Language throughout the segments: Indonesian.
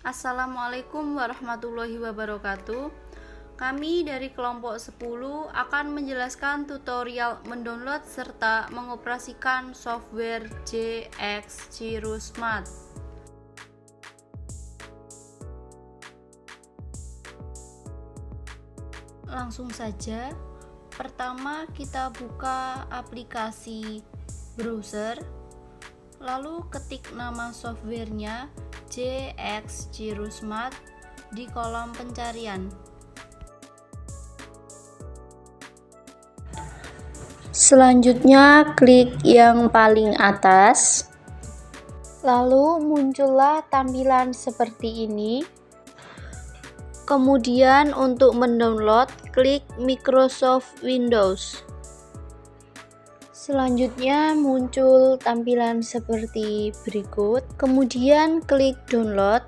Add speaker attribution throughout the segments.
Speaker 1: Assalamualaikum warahmatullahi wabarakatuh. Kami dari kelompok 10 akan menjelaskan tutorial mendownload serta mengoperasikan software JX Cirrusmat. Langsung saja. Pertama kita buka aplikasi browser, lalu ketik nama softwarenya JX Cirrusmat di kolom pencarian. Selanjutnya klik yang paling atas, lalu muncullah tampilan seperti ini. Kemudian untuk mendownload, klik Microsoft Windows. Selanjutnya muncul tampilan seperti berikut. Kemudian klik download.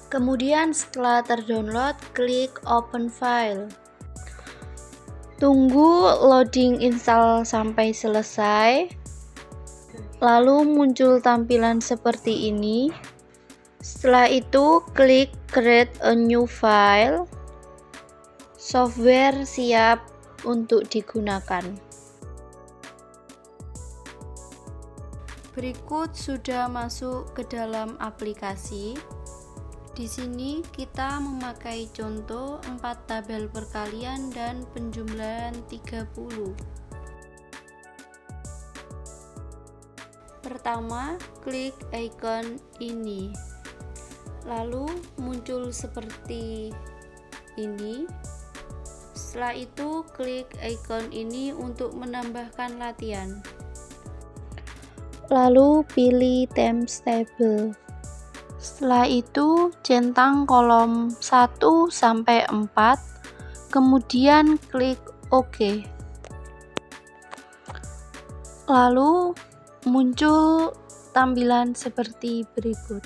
Speaker 1: Kemudian setelah terdownload, klik open file. Tunggu loading install sampai selesai. Lalu muncul tampilan seperti ini. Setelah itu klik create a new file. Software siap untuk digunakan. Berikut sudah masuk ke dalam aplikasi. Di sini kita memakai contoh 4 tabel perkalian dan penjumlahan 30. Pertama, klik icon ini. Lalu muncul seperti ini. Setelah itu klik icon ini untuk menambahkan latihan. Lalu pilih times table. Setelah itu centang kolom 1 sampai 4. Kemudian klik OK. Lalu muncul tampilan seperti berikut.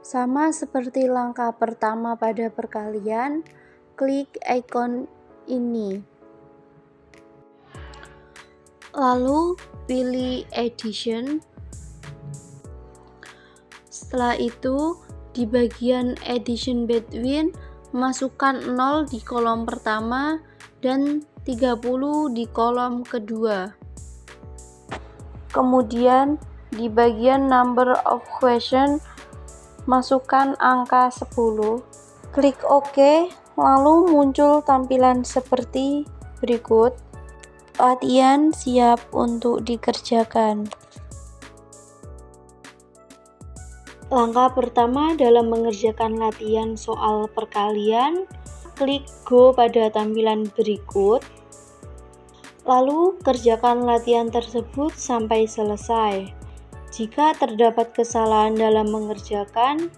Speaker 1: Sama seperti langkah pertama pada perkalian, klik icon ini. Lalu pilih addition. Setelah itu di bagian addition between, masukkan 0 di kolom pertama dan 30 di kolom kedua. Kemudian di bagian number of question, masukkan angka 10, klik OK, lalu muncul tampilan seperti berikut. Latihan siap untuk dikerjakan. Langkah pertama dalam mengerjakan latihan soal perkalian, klik Go pada tampilan berikut. Lalu kerjakan latihan tersebut sampai selesai. Jika terdapat kesalahan dalam mengerjakan,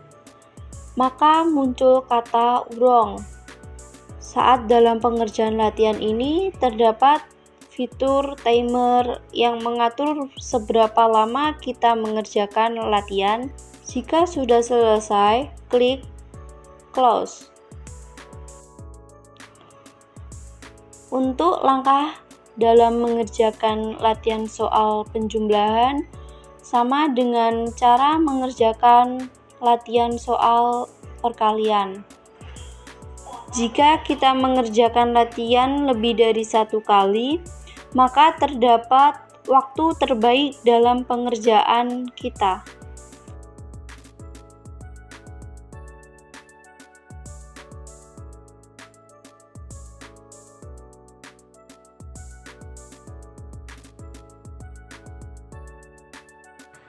Speaker 1: maka muncul kata wrong. Saat dalam pengerjaan latihan ini terdapat fitur timer yang mengatur seberapa lama kita mengerjakan latihan. Jika sudah selesai, klik close. Untuk langkah dalam mengerjakan latihan soal penjumlahan, sama dengan cara mengerjakan latihan soal perkalian. Jika kita mengerjakan latihan lebih dari 1 kali, maka terdapat waktu terbaik dalam pengerjaan kita.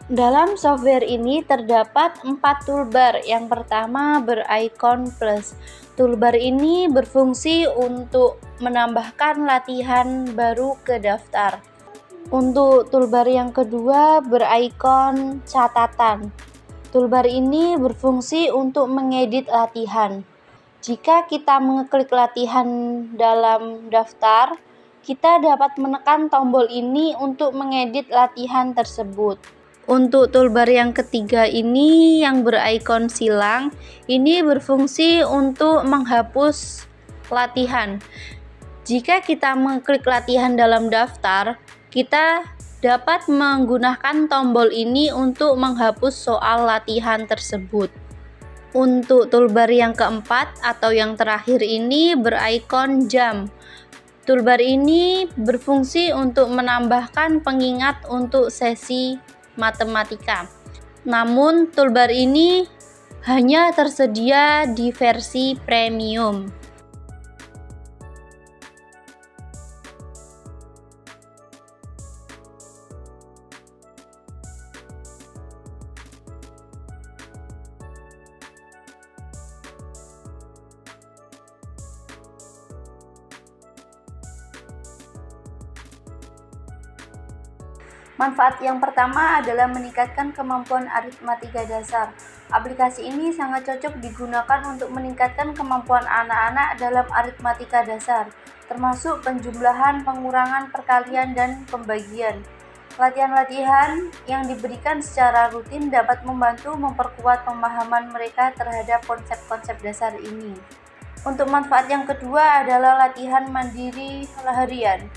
Speaker 1: Dalam software ini terdapat 4 toolbar. Yang pertama berikon plus. Toolbar ini berfungsi untuk menambahkan latihan baru ke daftar. Untuk toolbar yang kedua berikon catatan. Toolbar ini berfungsi untuk mengedit latihan. Jika kita mengeklik latihan dalam daftar, kita dapat menekan tombol ini untuk mengedit latihan tersebut. Untuk toolbar yang ketiga ini yang berikon silang, ini berfungsi untuk menghapus latihan. Jika kita mengklik latihan dalam daftar, Kita dapat menggunakan tombol ini untuk menghapus soal latihan tersebut. Untuk toolbar yang keempat atau yang terakhir ini berikon jam. Toolbar ini berfungsi untuk menambahkan pengingat untuk sesi matematika. Namun toolbar ini hanya tersedia di versi premium. Manfaat yang pertama adalah meningkatkan kemampuan aritmatika dasar. Aplikasi ini sangat cocok digunakan untuk meningkatkan kemampuan anak-anak dalam aritmatika dasar, termasuk penjumlahan, pengurangan, perkalian, dan pembagian. Latihan-latihan yang diberikan secara rutin dapat membantu memperkuat pemahaman mereka terhadap konsep-konsep dasar ini. Untuk manfaat yang kedua adalah latihan mandiri harian.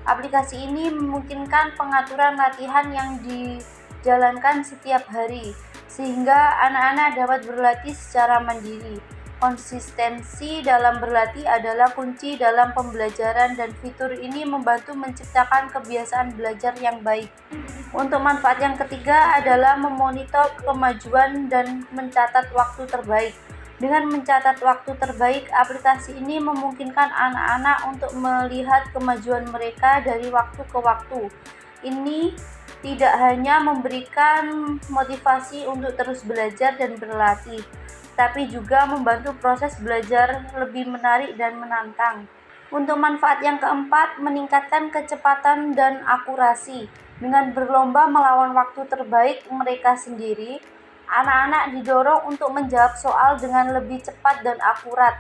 Speaker 1: Aplikasi ini memungkinkan pengaturan latihan yang dijalankan setiap hari, sehingga anak-anak dapat berlatih secara mandiri. Konsistensi dalam berlatih adalah kunci dalam pembelajaran dan fitur ini membantu menciptakan kebiasaan belajar yang baik. Untuk manfaat yang ketiga adalah memonitor kemajuan dan mencatat waktu terbaik. Dengan mencatat waktu terbaik, aplikasi ini memungkinkan anak-anak untuk melihat kemajuan mereka dari waktu ke waktu. Ini tidak hanya memberikan motivasi untuk terus belajar dan berlatih, tapi juga membantu proses belajar lebih menarik dan menantang. Untuk manfaat yang keempat, meningkatkan kecepatan dan akurasi. Dengan berlomba melawan waktu terbaik mereka sendiri, anak-anak didorong untuk menjawab soal dengan lebih cepat dan akurat.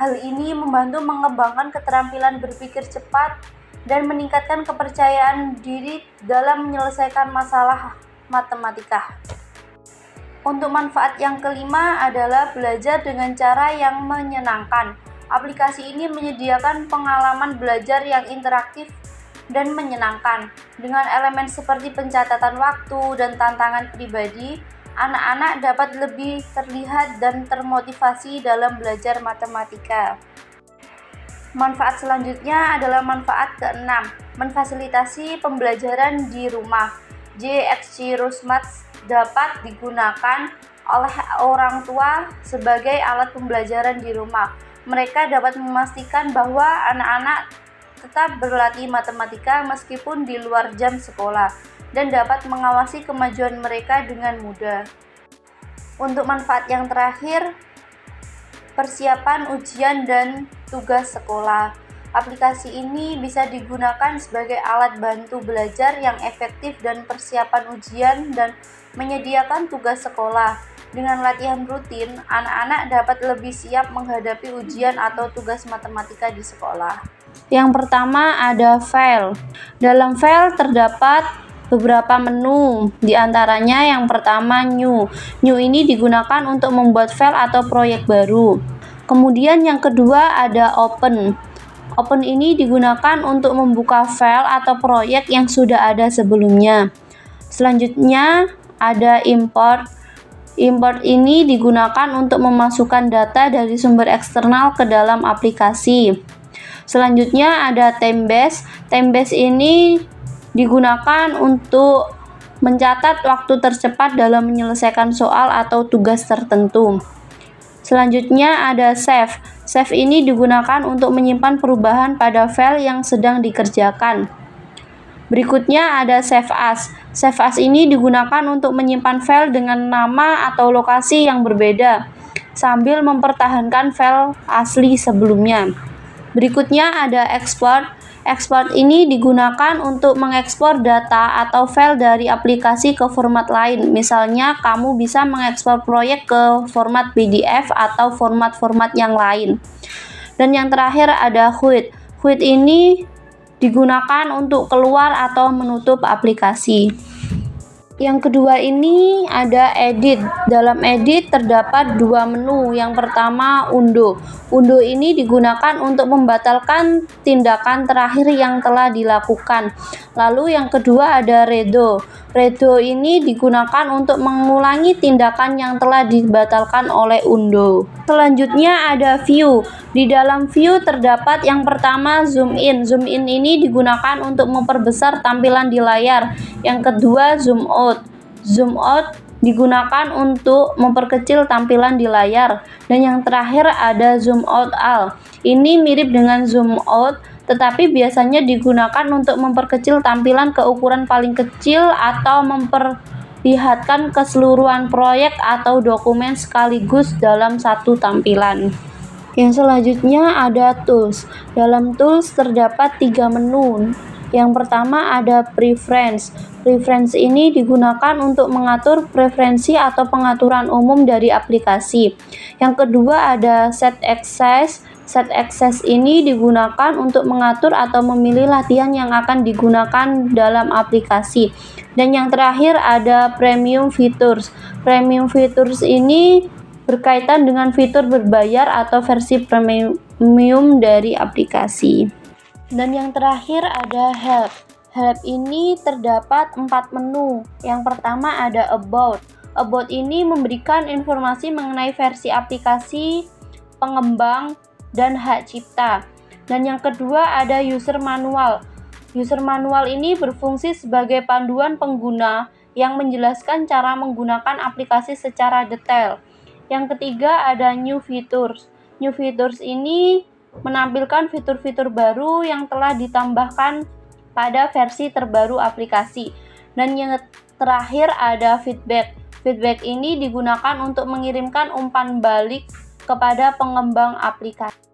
Speaker 1: Hal ini membantu mengembangkan keterampilan berpikir cepat dan meningkatkan kepercayaan diri dalam menyelesaikan masalah matematika. Untuk manfaat yang kelima adalah belajar dengan cara yang menyenangkan. Aplikasi ini menyediakan pengalaman belajar yang interaktif dan menyenangkan. Dengan elemen seperti pencatatan waktu dan tantangan pribadi, anak-anak dapat lebih terlihat dan termotivasi dalam belajar matematika. Manfaat selanjutnya adalah manfaat keenam, memfasilitasi pembelajaran di rumah. JXC Rusmats dapat digunakan oleh orang tua sebagai alat pembelajaran di rumah. Mereka dapat memastikan bahwa anak-anak tetap berlatih matematika meskipun di luar jam sekolah, dan dapat mengawasi kemajuan mereka dengan mudah. Untuk manfaat yang terakhir, persiapan ujian dan tugas sekolah. Aplikasi ini bisa digunakan sebagai alat bantu belajar yang efektif dan persiapan ujian dan menyediakan tugas sekolah. Dengan latihan rutin, anak-anak dapat lebih siap menghadapi ujian atau tugas matematika di sekolah. Yang pertama ada file. Dalam file terdapat beberapa menu, di antaranya yang pertama new. New ini digunakan untuk membuat file atau proyek baru. Kemudian yang kedua ada open. Open ini digunakan untuk membuka file atau proyek yang sudah ada sebelumnya. Selanjutnya ada import. Import ini digunakan untuk memasukkan data dari sumber eksternal ke dalam aplikasi. Selanjutnya ada time-based. Time-based ini digunakan untuk mencatat waktu tercepat dalam menyelesaikan soal atau tugas tertentu. Selanjutnya ada save. Save ini digunakan untuk menyimpan perubahan pada file yang sedang dikerjakan. Berikutnya ada save as. Save as ini digunakan untuk menyimpan file dengan nama atau lokasi yang berbeda, sambil mempertahankan file asli sebelumnya. Berikutnya ada export. Export ini digunakan untuk mengekspor data atau file dari aplikasi ke format lain. Misalnya, kamu bisa mengekspor proyek ke format PDF atau format-format yang lain. Dan yang terakhir ada quit. Quit ini digunakan untuk keluar atau menutup aplikasi. Yang kedua ini ada edit. Dalam edit terdapat dua menu. Yang pertama undo. Undo ini digunakan untuk membatalkan tindakan terakhir yang telah dilakukan. Lalu yang kedua ada redo. Redo ini digunakan untuk mengulangi tindakan yang telah dibatalkan oleh undo. Selanjutnya ada view. Di dalam view terdapat yang pertama zoom in. Zoom in ini digunakan untuk memperbesar tampilan di layar. Yang kedua zoom out. Zoom out digunakan untuk memperkecil tampilan di layar. Dan yang terakhir ada zoom out all. Ini mirip dengan zoom out, tetapi biasanya digunakan untuk memperkecil tampilan ke ukuran paling kecil atau memperlihatkan keseluruhan proyek atau dokumen sekaligus dalam satu tampilan. Yang selanjutnya ada tools. Dalam tools terdapat tiga menu. Yang pertama ada preference. Preference ini digunakan untuk mengatur preferensi atau pengaturan umum dari aplikasi. Yang kedua ada set access. Set access ini digunakan untuk mengatur atau memilih latihan yang akan digunakan dalam aplikasi. Dan yang terakhir ada premium features. Premium features ini berkaitan dengan fitur berbayar atau versi premium dari aplikasi. Dan yang terakhir ada help. Help ini terdapat 4 menu. Yang pertama ada about. About ini memberikan informasi mengenai versi aplikasi, pengembang, dan hak cipta. Dan yang kedua ada user manual. User manual ini berfungsi sebagai panduan pengguna yang menjelaskan cara menggunakan aplikasi secara detail. Yang ketiga ada new features. New features ini menampilkan fitur-fitur baru yang telah ditambahkan pada versi terbaru aplikasi. Dan yang terakhir ada feedback. Feedback ini digunakan untuk mengirimkan umpan balik kepada pengembang aplikasi.